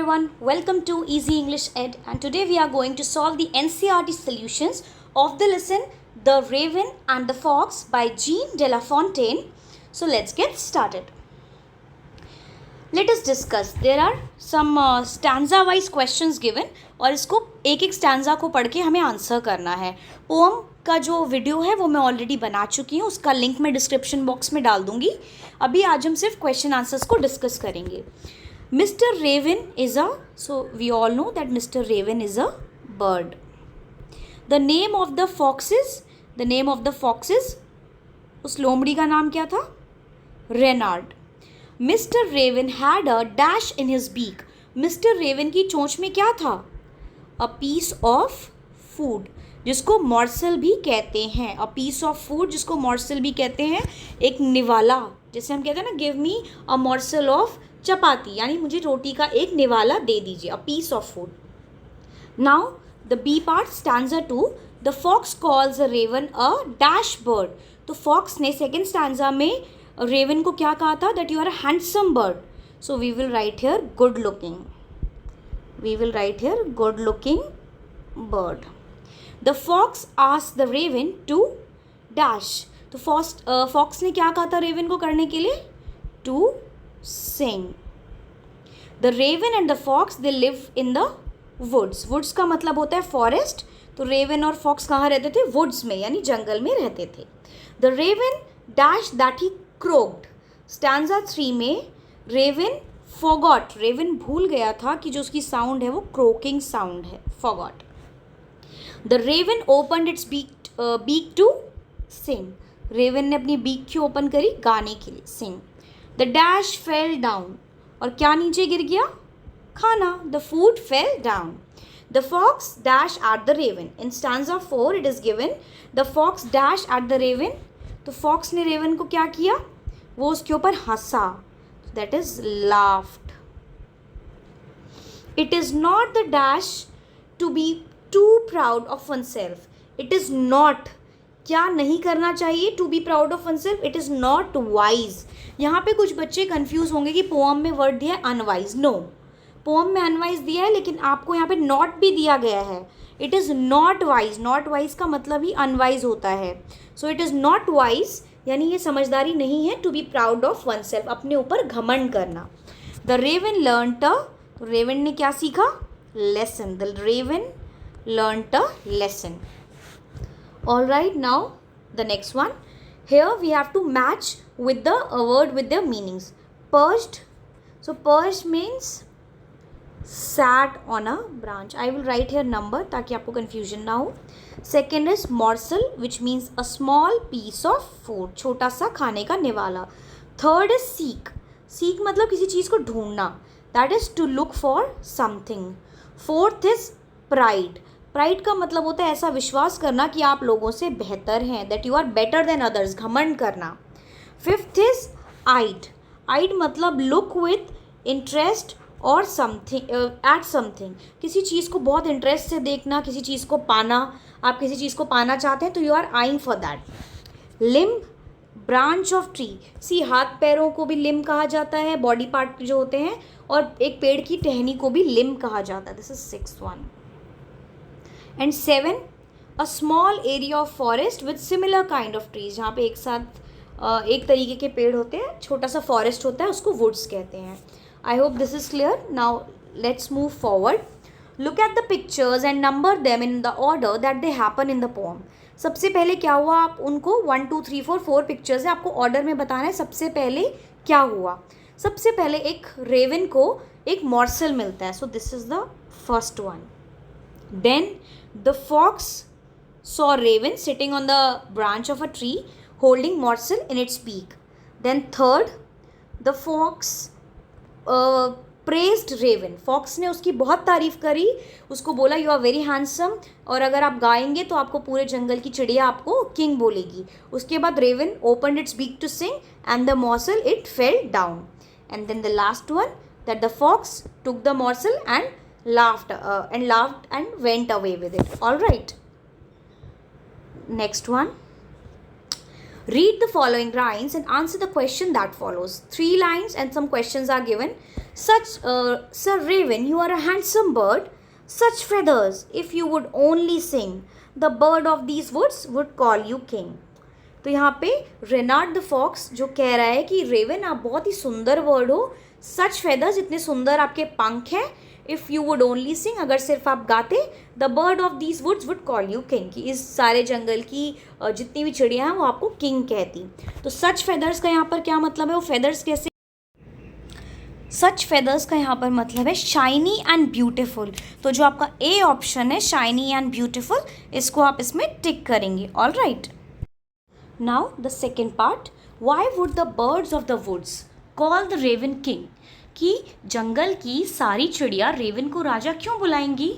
everyone, welcome to Easy English Ed, and today we are going to solve the NCERT solutions of the lesson The Raven and the Fox by Jean de La Fontaine. So let's get started. Let us discuss. There are some stanza wise questions given और इसको एक एक stanza को पढ़ के हमें answer करना है. पोम का जो वीडियो है वो मैं ऑलरेडी बना चुकी हूँ, उसका लिंक मैं डिस्क्रिप्शन बॉक्स में डाल दूँगी. अभी आज हम सिर्फ क्वेश्चन आंसर्स को डिस्कस करेंगे. Mr. Raven is a, so we all know that Mr. Raven is a bird. The name of the foxes, उस लोमड़ी का नाम क्या था? Reynard. Mr. Raven had a dash in his beak. Mr. Raven की चोंच में क्या था? A piece of food, जिसको morsel भी कहते हैं. A piece of food जिसको morsel भी कहते हैं. एक निवाला, जैसे हम कहते हैं ना, give me a morsel of चपाती, यानी मुझे रोटी का एक निवाला दे दीजिए. A piece of food. Now the B part, stanza 2. The fox calls a raven a dash bird. तो fox ने second stanza में raven को क्या कहा था? That you are a handsome bird. So we will write here good looking. We will write here good looking bird. The fox asked the raven to dash. तो fox ने क्या कहा था raven को करने के लिए? To sing. The raven and the fox, they live in the woods. Woods का मतलब होता है forest. तो raven और fox कहाँ रहते थे? Woods में, यानी जंगल में रहते थे. The raven dashed that he croaked. Stanza 3 में raven forgot. raven भूल गया था कि जो उसकी sound है वो croaking sound है. Forgot. The raven opened its beak to sing. raven ने अपनी beak क्यों open करी? गाने के लिए. Sing. The dash fell down. और क्या नीचे गिर गया? खाना. The food fell down. The fox dashed at the raven. In stanza 4 it is given the fox dashed at the raven. तो fox ने raven को क्या किया? वो उसके ऊपर हंसा. That is laughed. It is not the dash to be too proud of oneself. It is not, क्या नहीं करना चाहिए? To be proud of oneself. It is not wise. यहाँ पे कुछ बच्चे कंफ्यूज होंगे कि पोअम में वर्ड दिया है अनवाइज. नो, पोअम में अनवाइज दिया है, लेकिन आपको यहाँ पे नॉट भी दिया गया है. It is not wise. Not wise का मतलब ही अनवाइज होता है. So it is not wise, यानी ये समझदारी नहीं है. To be proud of oneself, अपने ऊपर घमंड करना. द रेवन लर्नट अ, तो रेवन ने क्या सीखा? Lesson. The raven learnt a lesson. All right, now the next one. Here we have to match with the word with their meanings. Perched. So perched means sat on a branch. I will write here number ताकि आपको confusion ना हो. Second is morsel, which means a small piece of food. छोटा सा खाने का निवाला. Third is seek. Seek मतलब किसी चीज़ को ढूंढना. That is to look for something. Fourth is pride. Pride का मतलब होता है ऐसा विश्वास करना कि आप लोगों से बेहतर हैं. That you are better than others, घमंड करना. Fifth is eyed. आइड मतलब लुक विथ इंटरेस्ट और समथिंग, एट समथिंग. किसी चीज़ को बहुत इंटरेस्ट से देखना, किसी चीज़ को पाना. आप किसी चीज़ को पाना चाहते हैं तो you are eyeing for that. Limb, branch of tree. See, हाथ पैरों को भी लिम्ब कहा जाता है, बॉडी पार्ट जो होते हैं, और एक पेड़ की टहनी को भी लिम्ब कहा जाता है. This is 6th one. And 7, a small area of forest with similar kind of trees. जहाँ पे एक साथ एक तरीके के पेड़ होते हैं, छोटा सा फॉरेस्ट होता है, उसको वुड्स कहते हैं. आई hope this is clear. Now let's move forward. Look at the pictures and number them in the order that they happen in the pome. सबसे पहले क्या हुआ? आप उनको 1 2 3 4 4 पिक्चर्स है, आपको ऑर्डर में बताना है सबसे पहले क्या हुआ. सबसे पहले एक रेवन को एक मॉर्सल मिलता है. So this is the first one. Then the fox saw raven sitting on the branch of a tree holding morsel in its beak. Then third, the fox praised raven. fox ने उसकी बहुत तारीफ़ करी, उसको बोला you are very handsome, और अगर आप गाएंगे तो आपको पूरे जंगल की चिड़िया आपको king बोलेगी. उसके बाद raven opened its beak to sing and the morsel it fell down. And then the last one, that the fox took the morsel and laughed and went away with it. All right, next one. Read the following lines and answer the question that follows. 3 lines and some questions are given. Sir Raven, you are a handsome bird. Such feathers, if you would only sing, the bird of these woods would call you king. तो यहाँ पे रेनार्ड the fox जो कह रहा है कि Raven आप बहुत ही सुंदर बर्ड हो, सच फेदर्स इतने सुंदर आपके पंख हैं, if you would only sing अगर सिर्फ आप गाते, the bird of these woods would call you king, कि इस सारे जंगल की जितनी भी चिड़ियाँ हैं वो आपको किंग कहती. तो सच फेदर्स का यहाँ पर क्या मतलब है, वो फेदर्स कैसे, सच फेदर्स का यहाँ पर मतलब है शाइनी एंड ब्यूटिफुल. तो जो आपका ए ऑप्शन है शाइनी एंड ब्यूटिफुल, इसको आप इसमें टिक करेंगे. All right. Now the second part, why would the birds of the woods call the raven king? कि जंगल की सारी चिड़िया रेवन को राजा क्यों बुलाएंगी?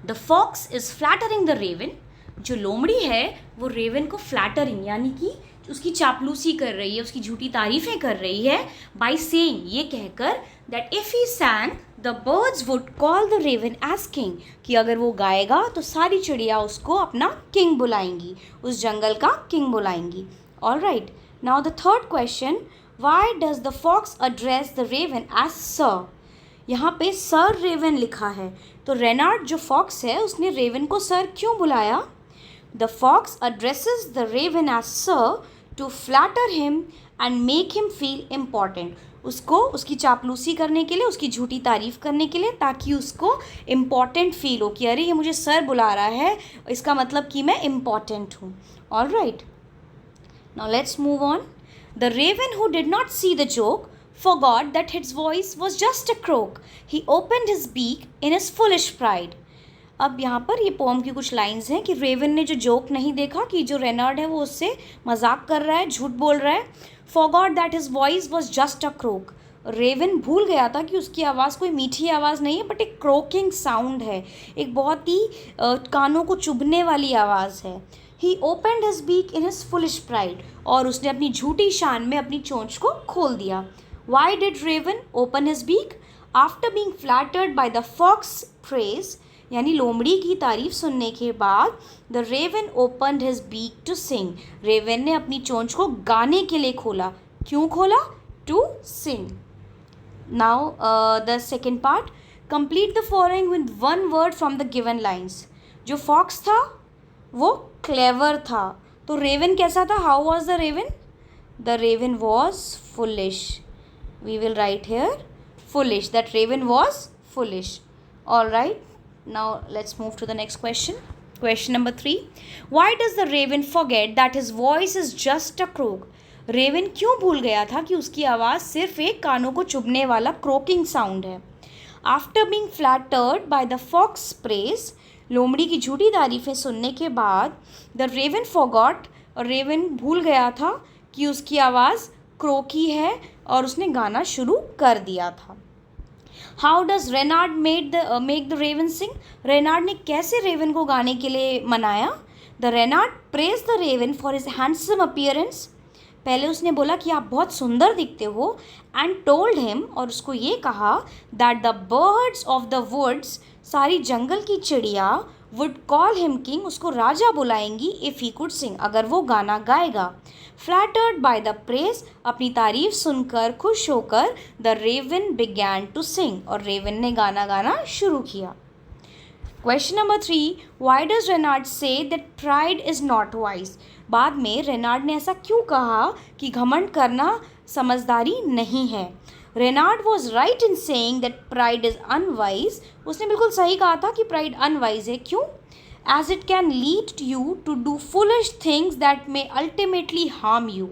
The fox is flattering the raven. जो लोमड़ी है वो रेवन को फ्लैटरिंग यानी कि उसकी चापलूसी कर रही है, उसकी झूठी तारीफ़ें कर रही है, by saying ये कहकर that if he sang the birds would call the raven as king, कि अगर वो गाएगा तो सारी चिड़िया उसको अपना किंग बुलाएंगी, उस जंगल का किंग बुलाएंगी. All right. Now the third question, why does the fox address the raven as sir? यहाँ पे सर रेवन लिखा है, तो रेनार्ड जो फॉक्स है उसने रेवन को सर क्यों बुलाया? The fox addresses the raven as sir to flatter him and make him feel important. उसको उसकी चापलूसी करने के लिए, उसकी झूठी तारीफ़ करने के लिए, ताकि उसको इम्पॉर्टेंट फील हो कि अरे ये मुझे सर बुला रहा है, इसका मतलब कि मैं इम्पॉर्टेंट हूँ. All right. Now let's move on. The raven who did not see the joke forgot that his voice was just a croak. He opened his beak in his foolish pride. अब यहाँ पर ये pome की कुछ lines हैं कि Raven ने जो जोक नहीं देखा कि जो रेनार्ड है वो उससे मजाक कर रहा है, झूठ बोल रहा है. Forgot that his voice was just a croak. Raven भूल गया था कि उसकी आवाज़ कोई मीठी आवाज़ नहीं है, बट एक क्रोकिंग साउंड है, एक बहुत ही कानों को चुभने वाली आवाज़ है. He opened his beak in his foolish pride. और उसने अपनी झूठी शान में अपनी चोंच को खोल दिया. Why did raven open his beak? After being flattered by the fox praise, यानी लोमड़ी की तारीफ सुनने के बाद, the raven opened his beak to sing. Raven ने अपनी चोंच को गाने के लिए खोला. क्यों खोला? To sing. Now the second part, complete the following with one word from the given lines. जो फॉक्स था वो क्लेवर था, तो रेवन कैसा था? How was the raven? The raven was foolish. We will write here foolish, that raven was foolish. All right. Now let's move to the next question. Question number 3. Why does the raven forget that his voice is just a croak? Raven क्यों भूल गया था कि उसकी आवाज़ सिर्फ एक कानों को चुभने वाला क्रोकिंग साउंड है? After being flattered by the fox praise, लोमड़ी की झूठी तारीफ़ें सुनने के बाद, the raven forgot, और रेवन भूल गया था कि उसकी आवाज़ क्रोकी है और उसने गाना शुरू कर दिया था. How does Reynard make the raven sing? Reynard ने कैसे रेवन को गाने के लिए मनाया? The Reynard praise the raven for his handsome appearance. पहले उसने बोला कि आप बहुत सुंदर दिखते हो, एंड टोल्ड हिम, और उसको ये कहा, that the birds of the woods, सारी जंगल की चिड़िया, वुड कॉल हिम किंग, उसको राजा बुलाएंगी, इफ़ ही कुड सिंग, अगर वो गाना गाएगा. फ्लैटर्ड बाय द प्रेज, अपनी तारीफ सुनकर खुश होकर, the raven began to sing, और रेवन ने गाना गाना शुरू किया. Question number 3, why does Reynard say that pride is not wise? बाद में रेनार्ड ने ऐसा क्यों कहा कि घमंड करना समझदारी नहीं है? Reynard was right in saying that pride is unwise. उसने बिल्कुल सही कहा था कि प्राइड अनवाइज है. क्यों? As it can lead you to do foolish things that may ultimately harm you.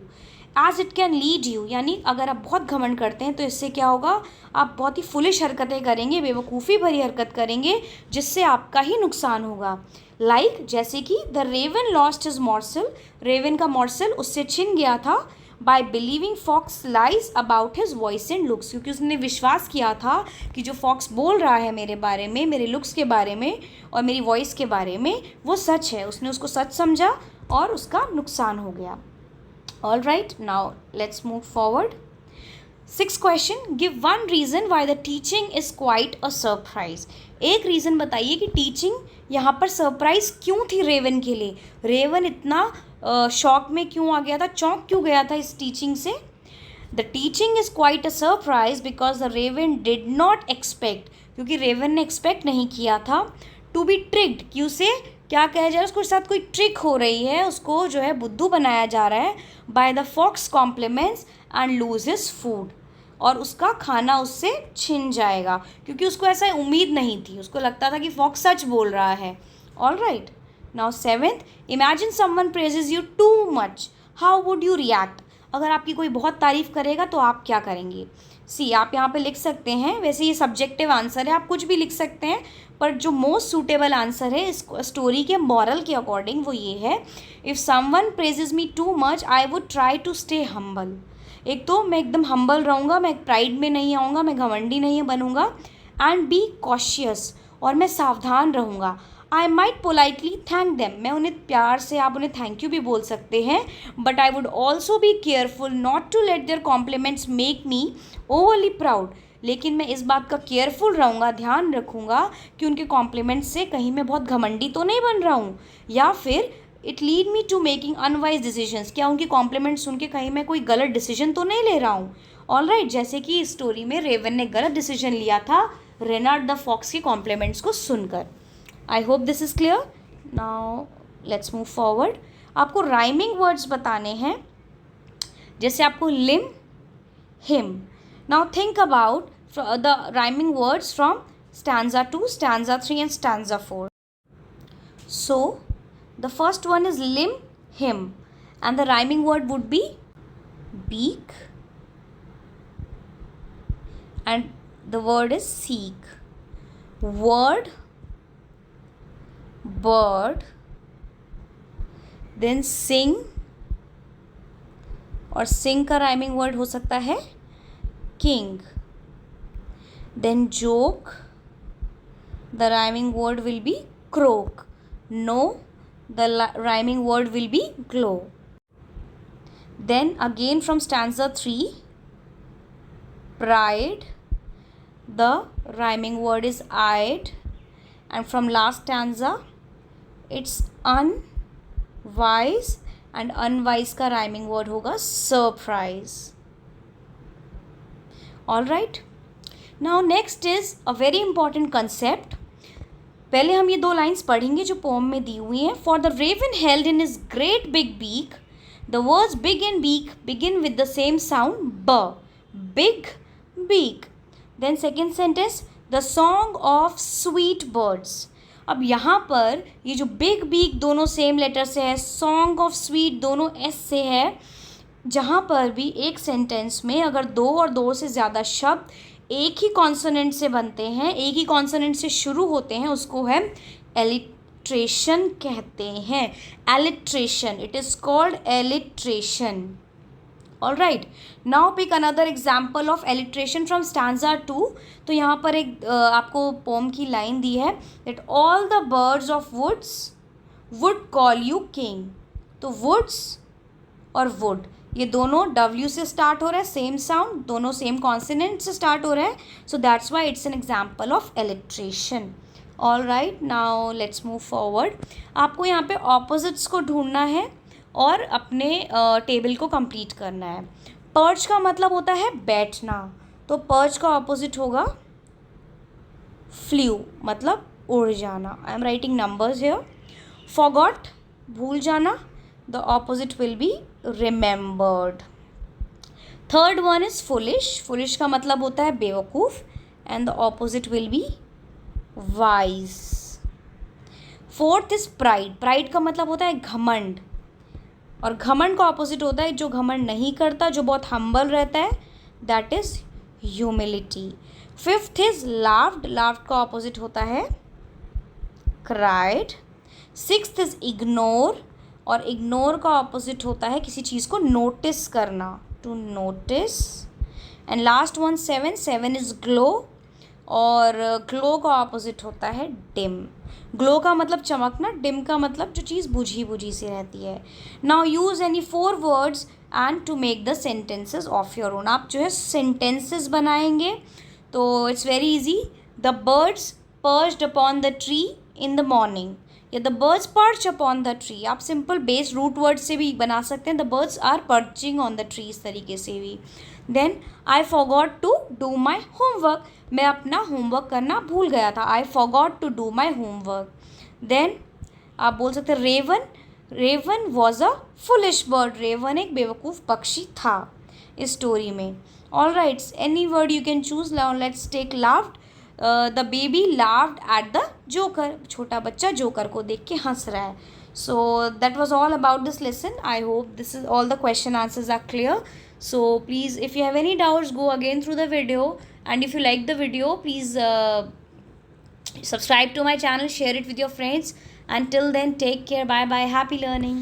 As it can lead you, यानी अगर आप बहुत घमंड करते हैं तो इससे क्या होगा? आप बहुत ही फुलिश हरकतें करेंगे, बेवकूफ़ी भरी हरकत करेंगे, जिससे आपका ही नुकसान होगा. लाइक जैसे कि the raven lost his morsel, raven का मॉर्सल उससे छिन गया था, by believing fox lies about his voice and looks, क्योंकि उसने विश्वास किया था कि जो फॉक्स बोल रहा है मेरे बारे में, मेरे लुक्स के बारे में और मेरी वॉइस के बारे में, वो सच है. उसने उसको सच समझा और उसका नुकसान हो गया. All right. Now let's move forward. 6th question, give one reason why the teaching is quite a surprise. एक रीज़न बताइए कि टीचिंग यहाँ पर सरप्राइज क्यों थी रेवन के लिए? रेवन इतना शॉक में क्यों आ गया था, चौंक क्यों गया था इस टीचिंग से? The teaching is quite a surprise because the raven did not expect, क्योंकि रेवन ने एक्सपेक्ट नहीं किया था, टू बी ट्रिक्ड, कि उसे क्या कहा जाए, उसके साथ कोई ट्रिक हो रही है, उसको जो है बुद्धू बनाया जा रहा है, by the fox compliments and lose his food, और उसका खाना उससे छिन जाएगा, क्योंकि उसको ऐसा उम्मीद नहीं थी, उसको लगता था कि फॉक्स सच बोल रहा है. All right. Now seventh, imagine someone praises you too much, how would you react. अगर आपकी कोई बहुत तारीफ़ करेगा तो आप क्या करेंगे. सी, आप यहाँ पे लिख सकते हैं, वैसे ये सब्जेक्टिव आंसर है, आप कुछ भी लिख सकते हैं, पर जो मोस्ट सूटेबल आंसर है इस स्टोरी के मॉरल के अकॉर्डिंग वो ये है, if someone praises me too much I would try to stay humble. एक तो मैं एकदम हम्बल रहूँगा, मैं प्राइड में नहीं आऊँगा, मैं घमंडी नहीं बनूँगा, एंड बी कॉशियस, और मैं सावधान रहूँगा. I might politely thank them, मैं उन्हें प्यार से, आप उन्हें थैंक यू भी बोल सकते हैं, but I would also be careful not to let their compliments make me overly proud. लेकिन मैं इस बात का केयरफुल रहूँगा, ध्यान रखूँगा कि उनके कॉम्प्लीमेंट्स से कहीं मैं बहुत घमंडी तो नहीं बन रहा हूँ, या फिर it lead me to making unwise decisions, क्या उनके कॉम्प्लीमेंट सुन के कहीं मैं कोई गलत डिसीजन तो नहीं ले रहा हूँ. ऑल राइट, जैसे कि इस स्टोरी में रेवन ने गलत डिसीजन लिया था रेनार्ड द फॉक्स के कॉम्प्लीमेंट्स को सुनकर. I hope this is clear. Now let's move forward. आपको राइमिंग वर्ड्स बताने हैं, जैसे आपको limb, him. Now think about the rhyming words from stanza 2, stanza 3 and stanza 4. So the first one is limb, him, and the rhyming word would be beak, and the word is seek. Word, bird, then sing, और sing का rhyming word हो सकता है king. Then joke, the rhyming word will be croak. No, the rhyming word will be glow. Then again from stanza 3, pride, the rhyming word is eyed, and from last stanza it's unwise, and unwise का rhyming word होगा surprise. All right. Now next is a very important concept. पहले हम ये दो lines पढ़ेंगे जो pome में दी हुई हैं. For the raven held in his great big beak, the words big and beak begin with the same sound ब, big beak. Then second sentence, the song of sweet birds. अब यहाँ पर ये जो बिग बीक दोनों same letter से है, song of sweet दोनों एस से है. जहाँ पर भी एक सेंटेंस में अगर दो और दो से ज़्यादा शब्द एक ही कॉन्सोनेंट से बनते हैं, एक ही कॉन्सोनेंट से शुरू होते हैं, उसको है एलिट्रेशन कहते हैं. Alliteration, it is called alliteration. All right. Now pick another example of alliteration from stanza 2. तो यहाँ पर एक आपको पोम की लाइन दी है, that all the birds of woods would call you king. तो वुड्स और वुड ये दोनों W से स्टार्ट हो रहा है, सेम साउंड, दोनों सेम कॉन्सोनेंट से स्टार्ट हो रहा है. So that's why it's an example of alliteration. All right. Now let's move forward. आपको यहाँ पे ऑपोजिट्स को ढूंढना है और अपने टेबल को कंप्लीट करना है. पर्च का मतलब होता है बैठना, तो पर्च का ऑपोजिट होगा फ्ल्यू, मतलब उड़ जाना. I am writing numbers here. Forgot, भूल जाना, the opposite will be remembered. Third one is foolish. Foolish का मतलब होता है बेवकूफ़, and the opposite will be wise. Fourth is pride. Pride का मतलब होता है घमंड, और घमंड का opposite होता है जो घमंड नहीं करता, जो बहुत humble रहता है, that is humility. Fifth is laughed. Laughed का opposite होता है cried. Sixth is ignore, और इग्नोर का ऑपोजिट होता है किसी चीज़ को नोटिस करना, to notice. And last one 7. 7 is glow, और ग्लो का ऑपोजिट होता है डिम. ग्लो का मतलब चमकना, डिम का मतलब जो चीज़ बुझी बुझी सी रहती है. Now use any 4 words and to make the sentences of your own. आप जो है सेंटेंसेस बनाएंगे, तो it's very easy. The birds perched upon the tree in the morning, या the birds perch upon the tree. आप simple base root word से भी बना सकते हैं, the birds are perching on the tree, इस तरीके से भी. Then I forgot to do my homework, मैं अपना होमवर्क करना भूल गया था, I forgot to do my homework. Then आप बोल सकते हैं raven, raven was a foolish bird, raven एक बेवकूफ़ पक्षी था इस स्टोरी में. All rights, any word you can choose. Now let's take laughed. The baby laughed at the joker, छोटा बच्चा जोकर को देख के हंस रहा है. So that was all about this lesson. I hope this is all the question answers are clear. So please, if you have any doubts, go again through the video, and if you like the video, please subscribe to my channel, share it with your friends. Until then, take care, bye bye, happy learning.